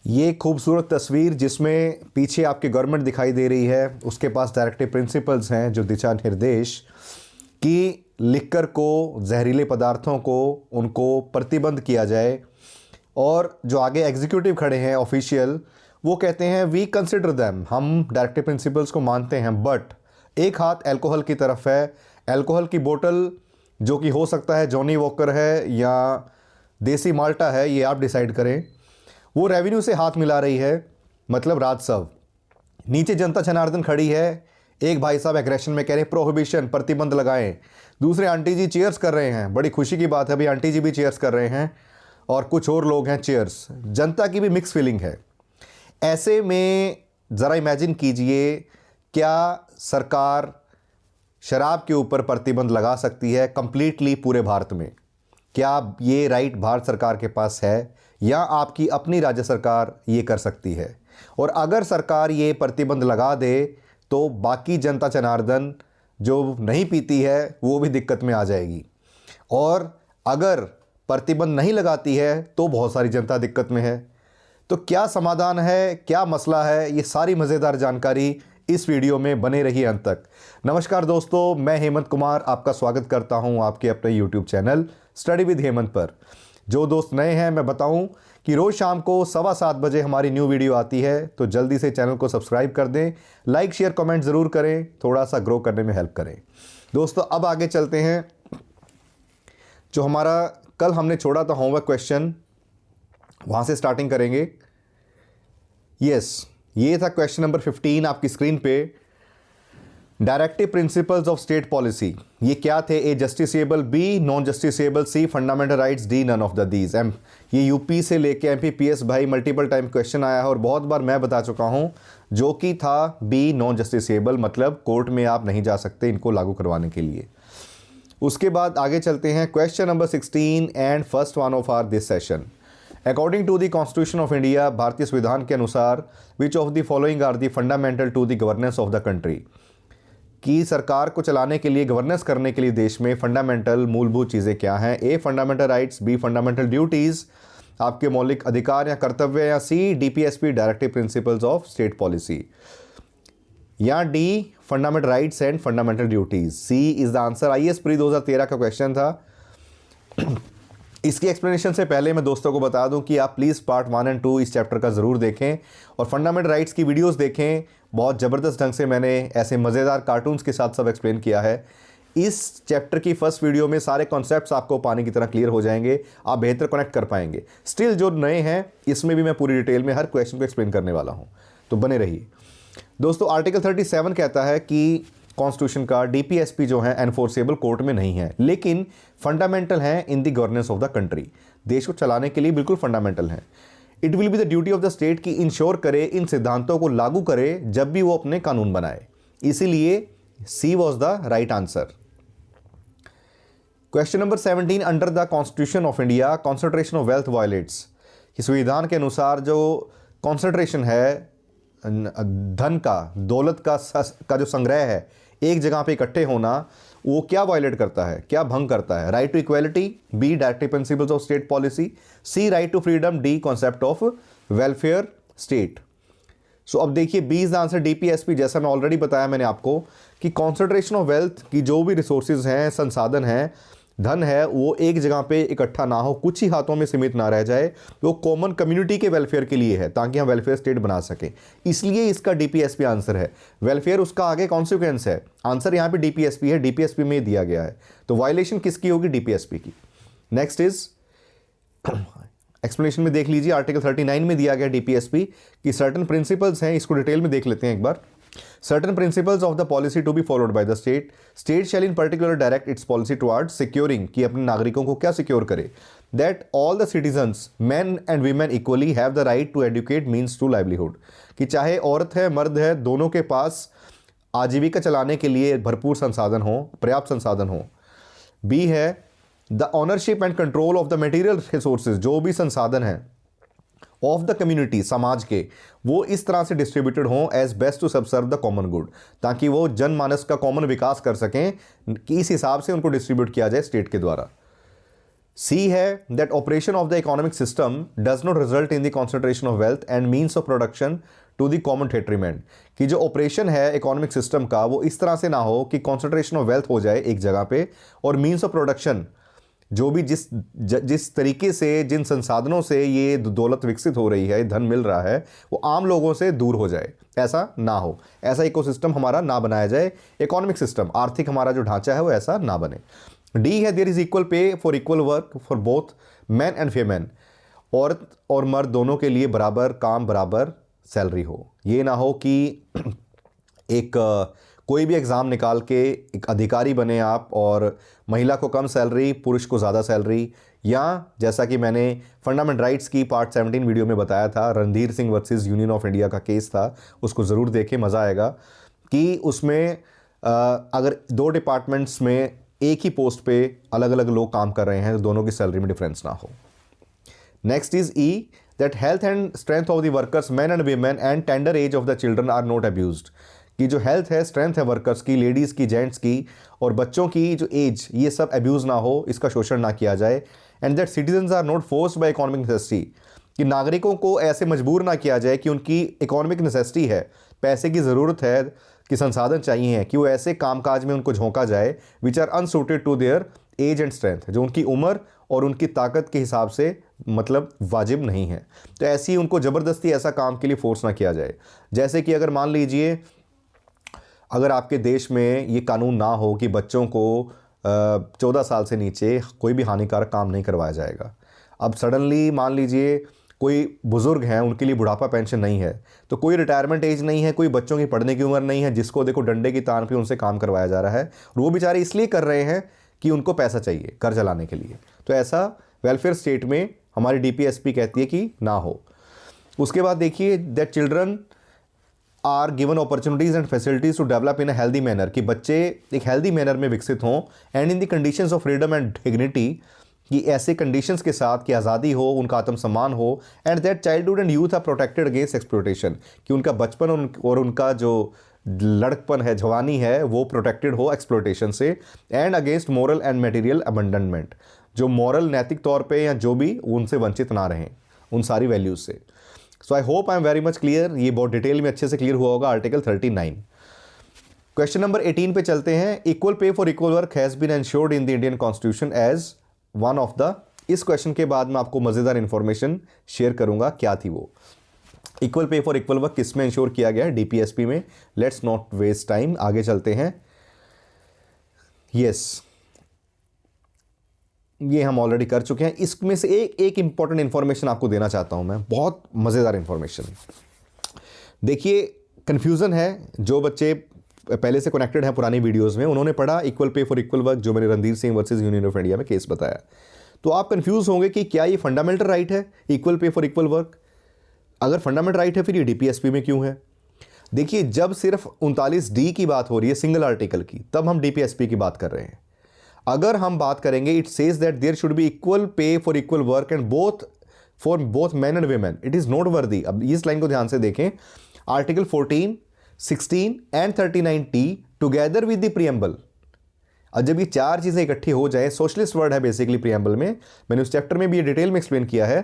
ये खूबसूरत तस्वीर जिसमें पीछे आपकी गवर्नमेंट दिखाई दे रही है, उसके पास डायरेक्टिव प्रिंसिपल्स हैं जो दिशा निर्देश कि लिक्कर को, जहरीले पदार्थों को, उनको प्रतिबंध किया जाए। और जो आगे एग्जीक्यूटिव खड़े हैं ऑफिशियल, वो कहते हैं वी कंसिडर दैम, हम डायरेक्टिव प्रिंसिपल्स को मानते हैं, बट एक हाथ अल्कोहल की तरफ है। अल्कोहल की बोतल जो कि हो सकता है जॉनी वॉकर है या देसी माल्टा है, ये आप डिसाइड करें, वो रेवेन्यू से हाथ मिला रही है, मतलब राजस्व। नीचे जनता जनार्दन खड़ी है। एक भाई साहब एग्रेशन में कह रहे हैं प्रोहिबिशन, प्रतिबंध लगाएं। दूसरे आंटी जी चीयर्स कर रहे हैं, बड़ी खुशी की बात है भाई, आंटी जी भी चीयर्स कर रहे हैं और कुछ और लोग हैं चीयर्स। जनता की भी मिक्स फीलिंग है। ऐसे में ज़रा इमेजिन कीजिए, क्या सरकार शराब के ऊपर प्रतिबंध लगा सकती है कंप्लीटली पूरे भारत में? क्या ये राइट भारत सरकार के पास है या आपकी अपनी राज्य सरकार ये कर सकती है? और अगर सरकार ये प्रतिबंध लगा दे तो बाकी जनता जनार्दन जो नहीं पीती है वो भी दिक्कत में आ जाएगी, और अगर प्रतिबंध नहीं लगाती है तो बहुत सारी जनता दिक्कत में है। तो क्या समाधान है, क्या मसला है, ये सारी मज़ेदार जानकारी इस वीडियो में बने रही अंत तक। नमस्कार दोस्तों, मैं हेमंत कुमार आपका स्वागत करता हूं आपके अपने YouTube channel study with Hemant पर। जो दोस्त नए हैं, मैं बताऊं कि रोज़ शाम को 7:15 बजे हमारी न्यू वीडियो आती है, तो जल्दी से चैनल को सब्सक्राइब कर दें, लाइक शेयर कमेंट ज़रूर करें, थोड़ा सा ग्रो करने में हेल्प करें। दोस्तों अब आगे चलते हैं। जो हमारा कल हमने छोड़ा था होमवर्क क्वेश्चन, वहाँ से स्टार्टिंग करेंगे। ये था क्वेश्चन नंबर 15 आपकी स्क्रीन पे। Directive principles of state policy, ये क्या थे? A justiciable, B non justiciable, C fundamental rights, D none of the these. ये यूपी से लेके एमपीपीएस भाई मल्टीपल टाइम क्वेश्चन आया है और बहुत बार मैं बता चुका हूँ, जो कि था बी नॉन जस्टिसेबल, मतलब कोर्ट में आप नहीं जा सकते इनको लागू करवाने के लिए। उसके बाद आगे चलते हैं question number 16 and first one of our this session. According to the constitution of India, भारतीय संविधान के अनुसार, which of the following are the fundamental to the governance of the country, कि सरकार को चलाने के लिए, गवर्नेंस करने के लिए देश में फंडामेंटल मूलभूत चीज़ें क्या हैं? A fundamental rights, B fundamental duties, आपके मौलिक अधिकार या कर्तव्य, या C DPSP directive principles of state policy, या D fundamental rights and fundamental duties. C is the answer. IAS pre 2013 का क्वेश्चन था। इसकी एक्सप्लेनेशन से पहले मैं दोस्तों को बता दूं कि आप प्लीज़ पार्ट 1 और 2 इस चैप्टर का ज़रूर देखें और फंडामेंटल राइट्स की वीडियोस देखें। बहुत ज़बरदस्त ढंग से मैंने ऐसे मज़ेदार कार्टून्स के साथ सब एक्सप्लेन किया है। इस चैप्टर की फर्स्ट वीडियो में सारे कॉन्सेप्ट्स आपको पानी की तरह क्लियर हो जाएंगे, आप बेहतर कनेक्ट कर पाएंगे। स्टिल जो नए हैं, इसमें भी मैं पूरी डिटेल में हर क्वेश्चन को एक्सप्लेन करने वाला हूँ, तो बने रहिए दोस्तों। आर्टिकल 37 कहता है कि कॉन्स्टिट्यूशन का डीपीएसपी जो है एनफोर्सेबल कोर्ट में नहीं है, लेकिन फंडामेंटल है in the governance of the country, देश को चलाने के लिए बिल्कुल फंडामेंटल है। It will be the duty of the state की इंश्योर करे, इन सिद्धांतों को लागू करे जब भी वो अपने कानून बनाए। इसीलिए C was the right answer. Question number 17, under the constitution of India, concentration of wealth violates, संविधान के अनुसार जो कॉन्सेंट्रेशन है धन का, दौलत का जो संग्रह है, एक जगह पे इकट्ठे होना, वो क्या वायलेट करता है, क्या भंग करता है? Right to equality, B directive principles of state policy, C right to freedom, D concept of welfare state. So अब देखिए B is the answer DPSP. जैसा मैं ऑलरेडी बताया मैंने आपको कि कॉन्सेंट्रेशन ऑफ वेल्थ की जो भी रिसोर्सेज हैं, संसाधन हैं, धन है, वो एक जगह पे इकट्ठा ना हो, कुछ ही हाथों में सीमित ना रह जाए, वो कॉमन कम्युनिटी के वेलफेयर के लिए है, ताकि हम वेलफेयर स्टेट बना सकें। इसलिए इसका डीपीएसपी आंसर है। वेलफेयर उसका आगे कॉन्सिक्वेंस है, आंसर यहाँ पे डीपीएसपी है, डीपीएसपी में दिया गया है। तो वायलेशन किसकी होगी? डीपीएसपी की। नेक्स्ट इज एक्सप्लेनेशन में देख लीजिए, आर्टिकल 39 में दिया गया डीपीएसपी की सर्टन प्रिंसिपल्स हैं, इसको डिटेल में देख लेते हैं एक बार। Certain principles of the policy to be followed by the state. State shall in particular direct its policy towards securing, कि अपने नागरिकों को क्या सिक्योर करे, that all the citizens, men and women equally have the right to educate means to livelihood, कि चाहे औरत है मर्द है, दोनों के पास आजीविका चलाने के लिए भरपूर संसाधन हो, पर्याप्त संसाधन हो। बी है the ownership and control of the material resources, जो भी संसाधन है ऑफ द कम्युनिटी, समाज के, वो इस तरह से डिस्ट्रीब्यूटेड हों as best to subserve the common good, ताकि वो जनमानस का कॉमन विकास कर सकें, कि इस हिसाब से उनको डिस्ट्रीब्यूट किया जाए स्टेट के द्वारा। सी है that operation of the economic system does not result in the concentration of wealth and means of production to the common detriment, कि जो ऑपरेशन है इकोनॉमिक सिस्टम का वो इस तरह से ना हो कि कॉन्सेंट्रेशन ऑफ वेल्थ हो जाए एक जगह पे, और मीन्स ऑफ प्रोडक्शन जो भी जिस तरीके से जिन संसाधनों से ये दौलत विकसित हो रही है, धन मिल रहा है, वो आम लोगों से दूर हो जाए, ऐसा ना हो, ऐसा इकोसिस्टम हमारा ना बनाया जाए, इकोनॉमिक सिस्टम आर्थिक हमारा जो ढांचा है वो ऐसा ना बने। डी है there is equal pay for equal work for both man and women, औरत और मर्द दोनों के लिए बराबर काम बराबर सैलरी हो। ये ना हो कि एक कोई भी एग्ज़ाम निकाल के एक अधिकारी बने आप और महिला को कम सैलरी पुरुष को ज़्यादा सैलरी, या जैसा कि मैंने फंडामेंटल राइट्स की पार्ट 17 वीडियो में बताया था, Randhir Singh versus union of India का केस था, उसको ज़रूर देखें, मज़ा आएगा, कि उसमें अगर दो डिपार्टमेंट्स में एक ही पोस्ट पे अलग अलग लोग काम कर रहे हैं तो दोनों की सैलरी में डिफरेंस ना हो। Next is E that health and strength of the workers man and women and tender age of the children are not abused, कि जो हेल्थ है स्ट्रेंथ है वर्कर्स की, लेडीज़ की, जेंट्स की और बच्चों की जो एज, ये सब अब्यूज़ ना हो, इसका शोषण ना किया जाए। And that citizens are not forced by economic necessity, कि नागरिकों को ऐसे मजबूर ना किया जाए कि उनकी इकोनॉमिक नेसेसिटी है, पैसे की ज़रूरत है, कि संसाधन चाहिए हैं, कि वो ऐसे कामकाज में उनको झोंका जाए which are unsuited to their age and strength, जो उनकी उम्र और उनकी ताकत के हिसाब से मतलब वाजिब नहीं है, तो ऐसी उनको ज़बरदस्ती ऐसा काम के लिए फोर्स ना किया जाए। जैसे कि अगर मान लीजिए अगर आपके देश में ये कानून ना हो कि बच्चों को 14 साल से नीचे कोई भी हानिकारक काम नहीं करवाया जाएगा, अब सडनली मान लीजिए कोई बुज़ुर्ग हैं, उनके लिए बुढ़ापा पेंशन नहीं है, तो कोई रिटायरमेंट एज नहीं है, कोई बच्चों की पढ़ने की उम्र नहीं है, जिसको देखो डंडे की तान पे उनसे काम करवाया जा रहा है, और वो बेचारे इसलिए कर रहे हैं कि उनको पैसा चाहिए घर चलाने के लिए। तो ऐसा वेलफेयर स्टेट में हमारी डीपीएसपी कहती है कि ना हो। उसके बाद देखिए that children are given opportunities and facilities to develop in a healthy manner, कि बच्चे एक हेल्दी मैनर में विकसित हों, and in the conditions of freedom and dignity, कि ऐसे कंडीशंस के साथ कि आज़ादी हो, उनका आत्मसम्मान हो, and that childhood and youth are protected against exploitation, कि उनका बचपन और उनका जो लड़कपन है, जवानी है, वो प्रोटेक्टेड हो एक्सप्लॉयटेशन से, and against moral and material abandonment, जो मॉरल नैतिक तौर पे या जो भी उनसे वंचित ना रहें उन सारी वैल्यूज़ से। So I hope I am very much clear, ये बहुत डिटेल में अच्छे से क्लियर हुआ होगा आर्टिकल 39। क्वेश्चन नंबर 18 पे चलते हैं। Equal pay for equal work has been ensured in the Indian constitution as one of the, इस क्वेश्चन के बाद मैं आपको मज़ेदार इंफॉर्मेशन शेयर करूंगा क्या थी वो। Equal pay for equal work किस में इंश्योर किया गया है? डीपीएसपी में। लेट्स नॉट वेस्ट टाइम, आगे चलते हैं। यस, ये हम ऑलरेडी कर चुके हैं। इसमें से एक इंपॉर्टेंट इंफॉर्मेशन आपको देना चाहता हूं मैं, बहुत मज़ेदार इंफॉर्मेशन। देखिए कन्फ्यूज़न है, जो बच्चे पहले से कनेक्टेड हैं पुरानी वीडियोस में, उन्होंने पढ़ा equal pay for equal work, जो मैंने Randhir Singh versus union of India में केस बताया, तो आप कंफ्यूज होंगे कि क्या ये फंडामेंटल राइट है equal pay for equal work? अगर फंडामेंटल राइट है फिर ये डीपीएसपी में क्यों है? देखिए जब सिर्फ 39D की बात हो रही है सिंगल आर्टिकल की, तब हम डीपीएसपी की बात कर रहे हैं। अगर हम बात करेंगे, it says that there should be equal pay for equal work and both for both man and women, it is noteworthy. अब इस लाइन को ध्यान से देखें, article 14, 16 and 39T together with the preamble. अब जब ये चार चीज़ें इकट्ठी हो जाए, सोशलिस्ट वर्ड है बेसिकली प्रीएम्बल में, मैंने उस चैप्टर में भी ये डिटेल में एक्सप्लेन किया है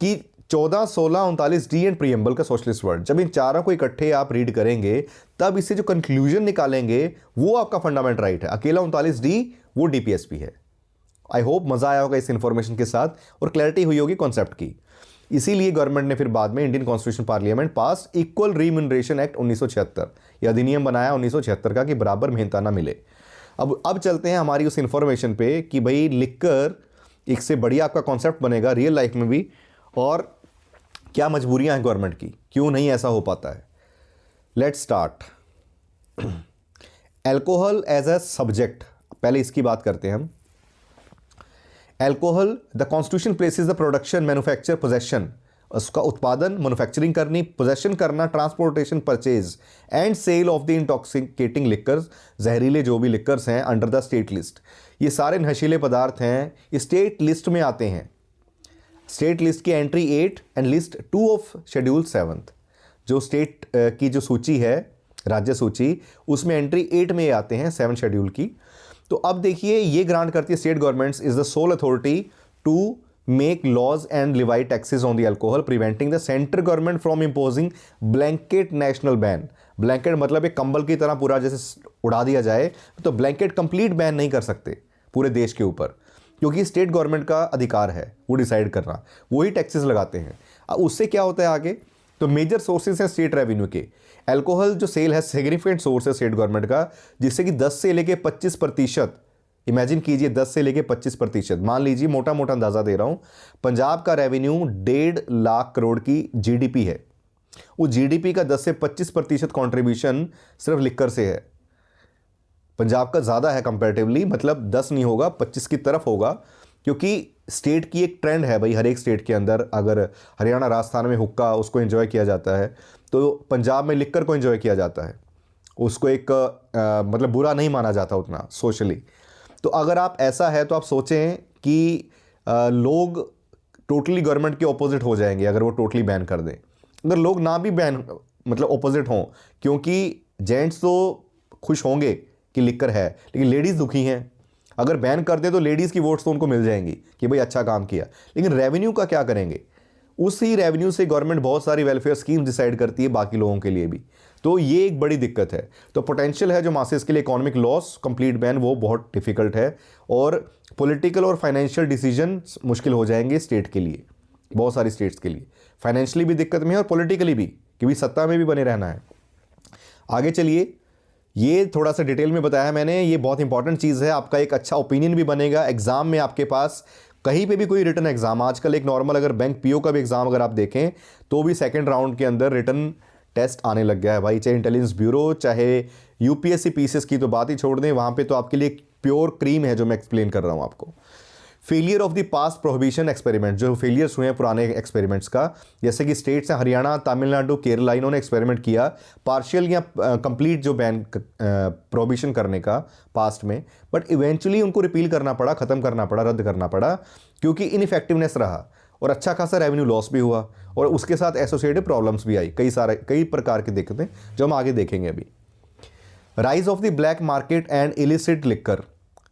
कि 14, 16, 39D एंड प्रीएम्बल का सोशलिस्ट वर्ड, जब इन चारों को इकट्ठे आप रीड करेंगे तब इससे जो कंक्लूजन निकालेंगे वो आपका फंडामेंटल राइट है। अकेला 39D वो डीपीएसपी है। आई होप मज़ा आया होगा इस इन्फॉर्मेशन के साथ और क्लैरिटी हुई होगी कॉन्सेप्ट की। इसीलिए गवर्नमेंट ने फिर बाद में इंडियन कॉन्स्टिट्यूशन पार्लियामेंट पास इक्वल रीम्यूनरेशन एक्ट 1976, यह अधिनियम बनाया 1976 का, कि बराबर मेहनताना मिले। अब चलते हैं हमारी उस इन्फॉर्मेशन पे कि भाई लिखकर इससे बढ़िया आपका कॉन्सेप्ट बनेगा रियल लाइफ में भी, और क्या मजबूरियां हैं गवर्नमेंट की, क्यों नहीं ऐसा हो पाता है। Let's start. Alcohol as a subject, पहले इसकी बात करते हैं हम। Alcohol, the constitution places the production, manufacture, possession, उसका उत्पादन, मैन्युफैक्चरिंग करनी, पोजेशन करना, transportation, purchase and sale of the intoxicating liquors, जहरीले जो भी लिक्कर्स हैं अंडर द स्टेट लिस्ट, ये सारे नशीले पदार्थ हैं स्टेट लिस्ट में आते हैं। स्टेट लिस्ट की entry 8 and list 2 of schedule 7, जो स्टेट की जो सूची है राज्य सूची, उसमें एंट्री 8 में आते हैं 7 शेड्यूल की। तो अब देखिए ये ग्रांट करती है state governments is the sole authority to make laws and levy taxes on the alcohol, preventing the central government from imposing blanket national ban. Blanket मतलब एक कंबल की तरह पूरा जैसे उड़ा दिया जाए, तो ब्लैंकेट कंप्लीट बैन नहीं कर सकते पूरे देश के ऊपर, क्योंकि स्टेट गवर्नमेंट का अधिकार है वो डिसाइड करना, वही टैक्सेस लगाते हैं। अब उससे क्या होता है आगे, तो मेजर सोर्सेज हैं स्टेट रेवेन्यू के। अल्कोहल जो सेल है सिग्निफिकेंट सोर्स है स्टेट गवर्नमेंट का, जिससे कि 10 से लेके 25%, इमेजिन कीजिए 10 से लेके 25%, मान लीजिए मोटा मोटा अंदाजा दे रहा हूं, पंजाब का रेवेन्यू 1.5 लाख करोड़ की जीडीपी है। उस जीडीपी का 10 से 25% कॉन्ट्रीब्यूशन सिर्फ लिक्कर से है। पंजाब का ज़्यादा है कंपैरेटिवली, मतलब 10 नहीं होगा 25 की तरफ होगा, क्योंकि स्टेट की एक ट्रेंड है भाई, हर एक स्टेट के अंदर अगर हरियाणा राजस्थान में हुक्का उसको एंजॉय किया जाता है, तो पंजाब में लिक्कर को एंजॉय किया जाता है, उसको एक मतलब बुरा नहीं माना जाता उतना सोशली। तो अगर आप ऐसा है तो आप सोचें कि लोग टोटली गवर्नमेंट के ऑपोजिट हो जाएंगे अगर वो टोटली बैन कर दें। अगर लोग ना भी बैन मतलब ऑपोजिट हों, क्योंकि जेंट्स तो खुश होंगे कि लिक्कर है, लेकिन लेडीज़ दुखी हैं। अगर बैन कर दे तो लेडीज़ की वोट्स तो उनको मिल जाएंगी कि भाई अच्छा काम किया, लेकिन रेवेन्यू का क्या करेंगे? उसी रेवेन्यू से गवर्नमेंट बहुत सारी वेलफेयर स्कीम्स डिसाइड करती है बाकी लोगों के लिए भी, तो ये एक बड़ी दिक्कत है। तो पोटेंशियल है जो मासेस के लिए इकोनॉमिक लॉस कंप्लीट बैन, वो बहुत डिफिकल्ट है, और पॉलिटिकल और फाइनेंशियल डिसीजन मुश्किल हो जाएंगे स्टेट के लिए, बहुत सारी स्टेट्स के लिए फाइनेंशियली भी दिक्कत में है और पॉलिटिकली भी, क्योंकि सत्ता में भी बने रहना है। आगे चलिए, ये थोड़ा सा डिटेल में बताया मैंने, ये बहुत इंपॉर्टेंट चीज़ है, आपका एक अच्छा ओपिनियन भी बनेगा एग्जाम में। आपके पास कहीं पे भी कोई रिटर्न एग्जाम, आजकल एक नॉर्मल अगर बैंक पीओ का भी एग्जाम अगर आप देखें तो भी सेकंड राउंड के अंदर रिटर्न टेस्ट आने लग गया है भाई, चाहे इंटेलिजेंस ब्यूरो चाहे यूपीएससी पीसीएस की तो बात ही छोड़ दें, वहाँ पे तो आपके लिए प्योर क्रीम है जो मैं एक्सप्लेन कर रहा हूँ आपको। Failure of the past prohibition experiment, जो फेलियर्स हुए हैं पुराने एक्सपेरिमेंट्स का, जैसे कि स्टेट्स हैं हरियाणा, तमिलनाडु, केरला, इन्होंने एक्सपेरिमेंट किया पार्शियल या कंप्लीट जो बैन प्रोहिबिशन करने का पास्ट में, बट इवेंचुअली उनको रिपील करना पड़ा, ख़त्म करना पड़ा, रद्द करना पड़ा, क्योंकि इनइफेक्टिवनेस रहा और अच्छा खासा रेवेन्यू लॉस भी हुआ और उसके साथ एसोसिएटेड प्रॉब्लम्स भी आई, कई प्रकार की दिक्कतें जो हम आगे देखेंगे अभी। Rise of the black market and illicit liquor,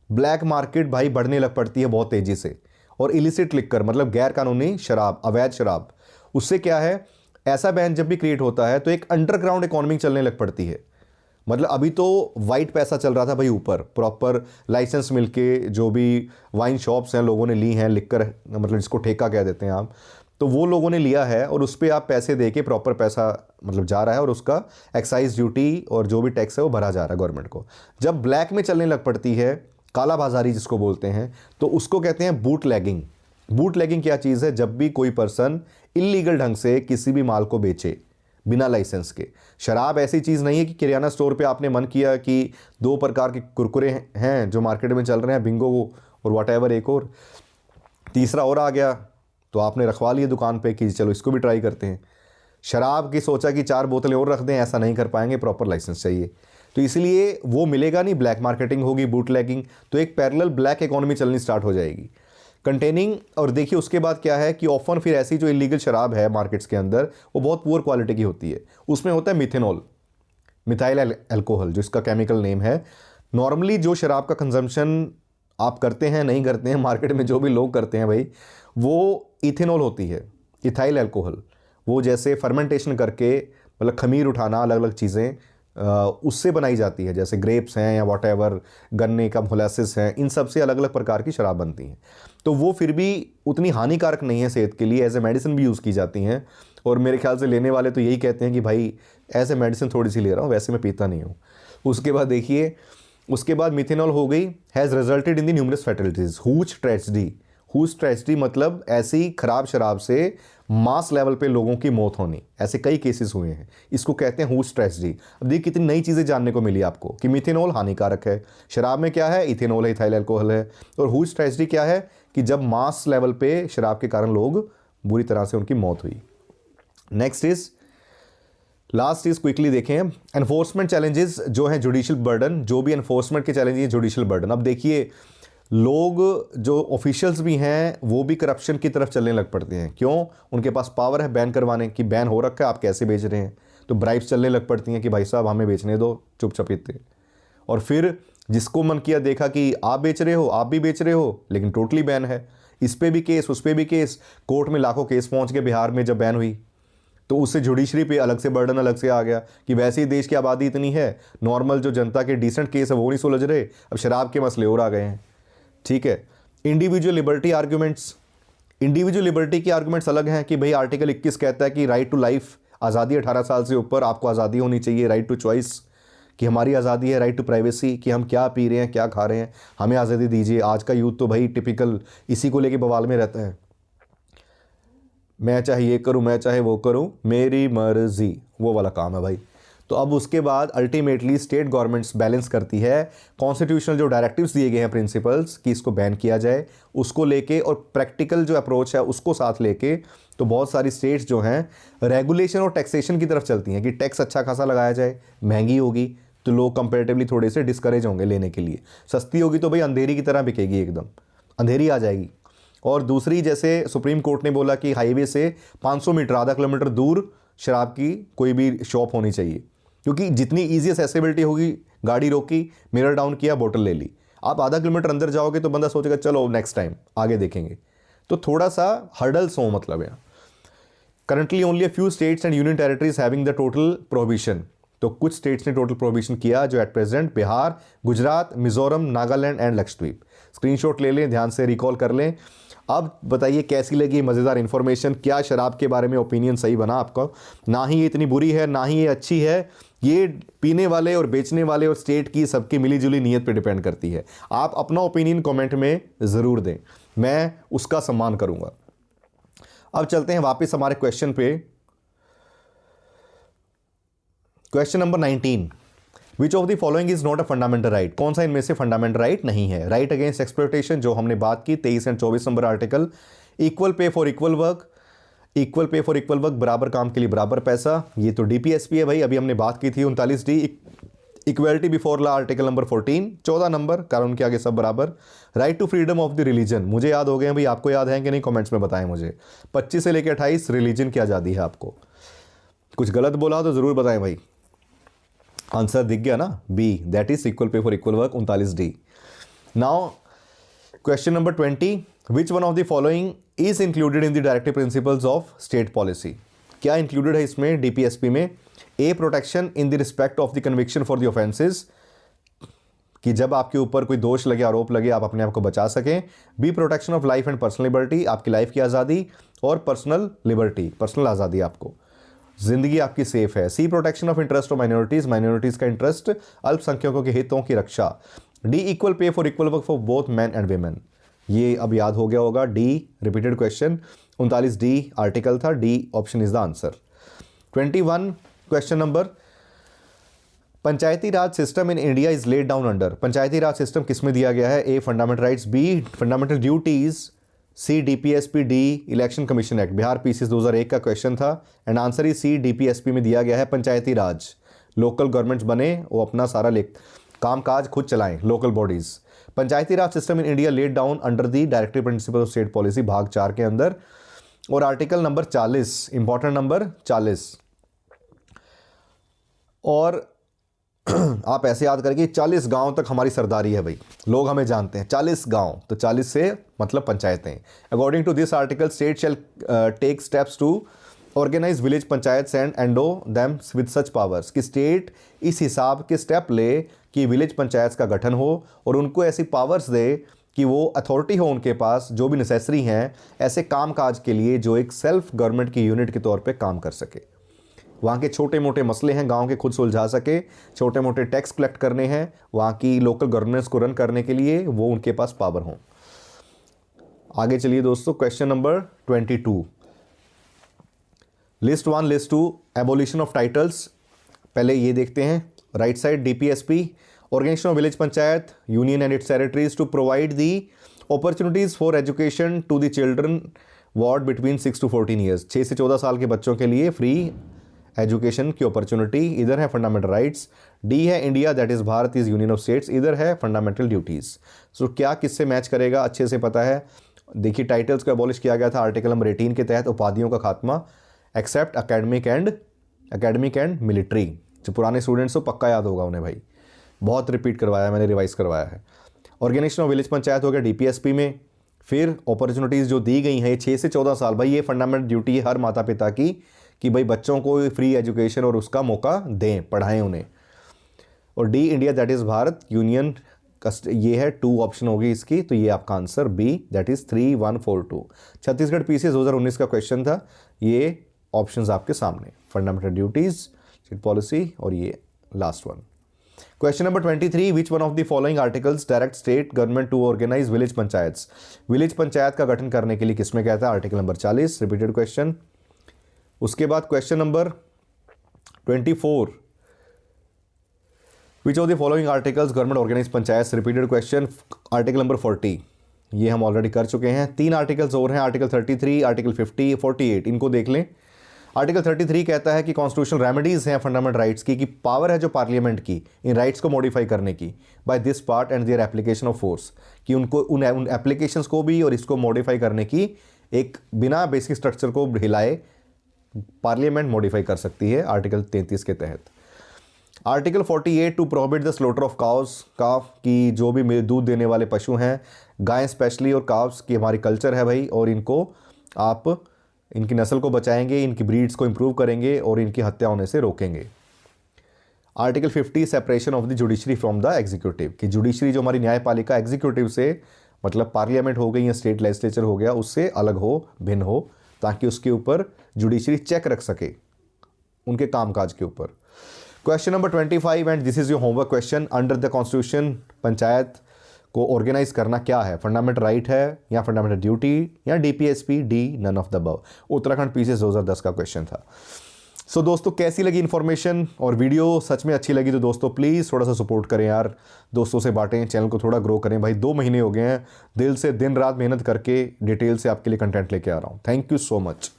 black market भाई बढ़ने लग पड़ती है बहुत तेज़ी से, और इलिसिट लिक्कर मतलब गैर कानूनी शराब, अवैध शराब, उससे क्या है, ऐसा बैन जब भी क्रिएट होता है तो एक अंडरग्राउंड इकोनॉमी चलने लग पड़ती है। मतलब अभी तो वाइट पैसा चल रहा था भाई ऊपर, प्रॉपर लाइसेंस मिलके जो भी वाइन शॉप्स हैं लोगों ने ली हैं, लिक्कर मतलब जिसको ठेका कह देते हैं आप, तो वो लोगों ने लिया है और उस पर आप पैसे दे के प्रॉपर पैसा मतलब जा रहा है और उसका एक्साइज ड्यूटी और जो भी टैक्स है वो भरा जा रहा है गवर्नमेंट को। जब ब्लैक में चलने लग पड़ती है, काला बाजारी जिसको बोलते हैं, तो उसको कहते हैं बूट लैगिंग। बूट लैगिंग क्या चीज़ है, जब भी कोई पर्सन इलीगल ढंग से किसी भी माल को बेचे बिना लाइसेंस के। शराब ऐसी चीज़ नहीं है कि किराना स्टोर पे आपने मन किया कि 2 प्रकार के कुरकुरे हैं जो मार्केट में चल रहे हैं, बिंगो और व्हाटएवर, एक और तीसरा और आ गया तो आपने रखवा लिया दुकान पे कि चलो इसको भी ट्राई करते हैं। शराब की सोचा कि 4 बोतलें और रख दें, ऐसा नहीं कर पाएंगे, प्रॉपर लाइसेंस चाहिए, तो इसलिए वो मिलेगा नहीं, ब्लैक मार्केटिंग होगी, बूट लैगिंग, तो एक पैरेलल ब्लैक इकोनॉमी चलनी स्टार्ट हो जाएगी कंटेनिंग। और देखिए उसके बाद क्या है कि ऑफन फिर ऐसी जो इलीगल शराब है मार्केट्स के अंदर वो बहुत पुअर क्वालिटी की होती है, उसमें होता है मिथेनॉल, मिथाइल अल्कोहल जो इसका केमिकल नेम है। नॉर्मली जो शराब का कंजम्पशन आप करते हैं नहीं करते हैं, मार्केट में जो भी लोग करते हैं भाई, वो इथेनॉल होती है, इथाइल अल्कोहल, वो जैसे फर्मेंटेशन करके मतलब खमीर उठाना, अलग अलग चीज़ें उससे बनाई जाती है, जैसे ग्रेप्स हैं या व्हाटएवर, गन्ने का मोलासिस है, इन सब से अलग अलग प्रकार की शराब बनती हैं। तो वो फिर भी उतनी हानिकारक नहीं है सेहत के लिए, एज ए मेडिसिन भी यूज़ की जाती हैं, और मेरे ख्याल से लेने वाले तो यही कहते हैं कि भाई एज ए मेडिसिन थोड़ी सी ले रहा हूँ, वैसे मैं पीता नहीं हूँ। उसके बाद देखिए, उसके बाद मिथेनॉल हो गई, has resulted in the numerous fatalities, huge tragedy. Huge tragedy मतलब ऐसी खराब शराब से मास लेवल पे लोगों की मौत होनी, ऐसे कई केसेस हुए हैं, इसको कहते हैं हुज ट्रेजेडी। अब देखिए कितनी नई चीज़ें जानने को मिली आपको कि मिथेनॉल हानिकारक है, शराब में क्या है, इथेनॉल है, इथाइल अल्कोहल है, और हुज ट्रेजेडी क्या है कि जब मास लेवल पे शराब के कारण लोग बुरी तरह से उनकी मौत हुई। Next is last cheese quickly देखें, एनफोर्समेंट चैलेंजेस जो हैं, जुडिशियल बर्डन, जो भी एनफोर्समेंट के चैलेंजेस हैं, जुडिशियल बर्डन। अब देखिए लोग जो ऑफिशियल्स भी हैं वो भी करप्शन की तरफ चलने लग पड़ते हैं, क्यों, उनके पास पावर है बैन करवाने की, बैन हो रखा है, आप कैसे बेच रहे हैं, तो ब्राइब्स चलने लग पड़ती हैं कि भाई साहब हमें बेचने दो चुपचाप इतने, और फिर जिसको मन किया देखा कि आप बेच रहे हो, आप भी बेच रहे हो, लेकिन टोटली बैन है, इस पे भी केस, उस पे भी केस, कोर्ट में लाखों केस पहुंच गए बिहार में जब बैन हुई। तो उससे जुडिशरी पे अलग से बर्डन अलग से आ गया कि वैसे ही देश की आबादी इतनी है, नॉर्मल जो जनता के डिसेंट केस है वो नहीं सुलझ रहे, अब शराब के मसले और आ गए हैं। ठीक है, individual liberty arguments, individual liberty के आर्ग्यूमेंट्स अलग हैं कि भाई आर्टिकल 21 कहता है कि राइट टू लाइफ, आज़ादी 18 साल से ऊपर आपको आज़ादी होनी चाहिए, राइट टू चॉइस कि हमारी आज़ादी है, राइट टू प्राइवेसी कि हम क्या पी रहे हैं क्या खा रहे हैं, हमें आज़ादी दीजिए। आज का यूथ तो भाई टिपिकल इसी को लेके बवाल में रहता है, मैं चाहे ये करूं, मैं चाहे वो करूं, मेरी मर्जी, वो वाला काम है भाई। तो अब उसके बाद अल्टीमेटली स्टेट गवर्नमेंट्स बैलेंस करती है कॉन्स्टिट्यूशनल जो डायरेक्टिव्स दिए गए हैं प्रिंसिपल्स कि इसको बैन किया जाए, उसको लेके और प्रैक्टिकल जो अप्रोच है उसको साथ लेके, तो बहुत सारी स्टेट्स जो हैं रेगुलेशन और टैक्सेशन की तरफ चलती हैं कि टैक्स अच्छा खासा लगाया जाए, महंगी होगी तो लोग कंपेरेटिवली थोड़े से डिस्करेज होंगे लेने के लिए, सस्ती होगी तो भाई अंधेरी की तरह बिकेगी, एकदम अंधेरी आ जाएगी। और दूसरी, जैसे सुप्रीम कोर्ट ने बोला कि हाईवे से 500 मीटर, आधा किलोमीटर दूर शराब की कोई भी शॉप होनी चाहिए, क्योंकि जितनी ईजी एक्सेसिबिलिटी होगी, गाड़ी रोकी, मिरर डाउन किया, बोतल ले ली। आप आधा किलोमीटर अंदर जाओगे तो बंदा सोचेगा चलो नेक्स्ट टाइम आगे देखेंगे, तो थोड़ा सा हर्डल्स हो मतलब है। Currently only a few states and union territories having the total prohibition, तो कुछ स्टेट्स ने टोटल प्रोहिबिशन किया जो at present Bihar, Gujarat, Mizoram, Nagaland and Lakshadweep. Screenshot ले लें, ध्यान से रिकॉल कर लें। अब बताइए कैसी लगी मज़ेदार इन्फॉर्मेशन, क्या शराब के बारे में ओपिनियन सही बना आपका? ना ही ये इतनी बुरी है ना ही ये अच्छी है, ये पीने वाले और बेचने वाले और स्टेट की सबकी मिलीजुली नीयत पे डिपेंड करती है। आप अपना ओपिनियन कमेंट में ज़रूर दें, मैं उसका सम्मान करूँगा। अब चलते हैं वापस हमारे क्वेश्चन पे। Question number 19, which of the following is not a fundamental right, कौन सा इनमें से फंडामेंटल राइट नहीं है? राइट अगेंस्ट एक्सप्लॉयटेशन जो हमने बात की 23 and 24 number article, equal pay for equal work, equal pay for equal work, बराबर काम के लिए बराबर पैसा, ये तो डीपीएसपी है भाई, अभी हमने बात की थी 39D। Equality before law article number 14, 14 number, कानून के आगे सब बराबर। Right to freedom of the religion, मुझे याद हो गए हैं भाई, आपको याद है कि नहीं कमेंट्स में बताएं मुझे। 25 से लेकर 28 रिलीजन की आज़ादी है आपको, कुछ गलत बोला तो ज़रूर बताएं भाई। आंसर दिख गया ना, B, that is equal pay for equal work, 39D। Now question number 20, which one of the following is included in the directive principles of state policy, क्या इंक्लूडेड है इसमें डीपीएसपी में? A, protection in the respect of the conviction for the offences, कि जब आपके ऊपर कोई दोष लगे, आरोप लगे, आप अपने आप को बचा सकें। B, protection of life and personal liberty, आपकी लाइफ की आज़ादी और पर्सनल लिबर्टी, पर्सनल आज़ादी, आपको जिंदगी आपकी सेफ है। C, protection of interest of minorities, minorities का इंटरेस्ट, अल्पसंख्यकों के हितों की रक्षा। D, equal pay for equal work for both man and women, ये अब याद हो गया होगा, D repeated question, 39D article था, D option is the answer. 21 question number, Panchayati Raj system in India is laid down under, Panchayati Raj system किसमें दिया गया है? A, fundamental rights, B, fundamental duties, C, DPSP, D, election commission act. Bihar PCS 2001 का question था and answer ही C, DPSP में दिया गया है। पंचायती राज, लोकल गवर्नमेंट्स बने, वो अपना सारा काम काज खुद चलाएं, local bodies. Panchayati Raj system in India lead down under the directive principle of state policy, भाग 4 के अंदर, और आर्टिकल नंबर 40, इंपॉर्टेंट नंबर 40। और आप ऐसे याद करेंगे 40 गांव तक हमारी सरदारी है भाई, लोग हमें जानते हैं 40 गांव, तो 40 से मतलब पंचायतें। According to this article state shall take steps to organise village panchayat and endow them with such powers, कि स्टेट इस हिसाब के स्टेप ले कि विलेज पंचायत का गठन हो और उनको ऐसी पावर्स दे कि वो अथॉरिटी हो उनके पास जो भी नेसेसरी हैं ऐसे काम काज के लिए जो एक सेल्फ गवर्नमेंट की यूनिट के तौर पे काम कर सके। वहाँ के छोटे मोटे मसले हैं गांव के खुद सुलझा सके, छोटे मोटे टैक्स कलेक्ट करने हैं, वहाँ की लोकल गवर्नेंस को रन करने के लिए वो उनके पास पावर हों। आगे चलिए दोस्तों, question number 22, list 1, list 2, abolition of titles. पहले ये देखते हैं, right side DPSP, organisation of village panchayat union and its territories to provide the opportunities for education to the children ward between 6 to 14 years, 6 से 14 साल के बच्चों के लिए फ्री एजुकेशन की अपॉर्चुनिटी। इधर है फंडामेंटल राइट्स। डी है India that is Bharat is union of states, इधर है फंडामेंटल ड्यूटीज। सो क्या किससे मैच करेगा अच्छे से पता है। देखिए टाइटल्स को एबॉलिश किया गया था आर्टिकल नंबर 18 के तहत, उपाधियों का खात्मा, एक्सेप्ट एकेडमिक एंड मिलिट्री। जो पुराने स्टूडेंट्स को पक्का याद होगा उन्हें भाई, बहुत रिपीट करवाया मैंने, रिवाइज करवाया है। ऑर्गेनाइजेशन ऑफ विलेज पंचायत हो गया डीपीएसपी में, फिर अपॉर्चुनिटीज़ जो दी गई हैं 6 से 14 साल, भाई ये फंडामेंटल ड्यूटी है हर माता पिता की कि भाई बच्चों को फ्री एजुकेशन और उसका मौका दें, पढ़ाएं उन्हें। और the India that is Bharat union, ये है 2 ऑप्शन होगी इसकी, तो ये आपका answer B that is 3142। Chhattisgarh PCS 2019 का क्वेश्चन था, ये ऑप्शंस आपके सामने, फंडामेंटल ड्यूटीज़, सीट पॉलिसी और ये last one. Question number 23, which one of the following articles direct state government to organise village panchayats. Village panchayat का गठन करने के लिए किसमें कहता है, आर्टिकल नंबर 40, रिपीटेड क्वेश्चन। उसके बाद question number 24, which of the following articles government organise panchayat, repeated question, article number 40, ये हम ऑलरेडी कर चुके हैं। 3 आर्टिकल्स और हैं, आर्टिकल 33, आर्टिकल 50, 48, इनको देख लें। आर्टिकल 33 कहता है कि कॉन्स्टिट्यूशनल रेमेडीज़ हैं फंडामेंटल राइट्स की, कि पावर है जो पार्लियामेंट की इन राइट्स को मॉडिफाई करने की by this part and their application of force, कि उनको उन एप्लीकेशंस को भी और इसको मॉडिफाई करने की एक बिना बेसिक स्ट्रक्चर को हिलाए पार्लियामेंट मॉडिफाई कर सकती है आर्टिकल 33 के तहत। Article 48 to prohibit the slaughter of cows, calf की जो भी दूध देने वाले पशु हैं, गायें स्पेशली और काव्स की हमारी कल्चर है भाई, और इनको आप इनकी नस्ल को बचाएंगे, इनकी ब्रीड्स को इंप्रूव करेंगे और इनकी हत्या होने से रोकेंगे। Article 50 separation of the judiciary from the executive, कि जुडिशरी जो हमारी न्यायपालिका एग्जीक्यूटिव से, मतलब पार्लियामेंट हो गई या स्टेट लेजिस्लेचर हो गया, उससे अलग हो, भिन्न हो, ताकि उसके ऊपर जुडिशरी चेक रख सके उनके कामकाज के ऊपर। Question number 25 and this is your homework question, under the constitution panchayat को ऑर्गेनाइज करना क्या है, फंडामेंटल राइट है या फंडामेंटल ड्यूटी या DPSP, the none of the above. Uttarakhand PCS 2010 का क्वेश्चन था। सो दोस्तों कैसी लगी इन्फॉर्मेशन और वीडियो, सच में अच्छी लगी तो दोस्तों प्लीज़ थोड़ा सा सपोर्ट करें यार, दोस्तों से बांटें, चैनल को थोड़ा ग्रो करें भाई। 2 महीने हो गए हैं दिल से दिन रात मेहनत करके डिटेल से आपके लिए कंटेंट लेके आ रहा हूँ। Thank you so much.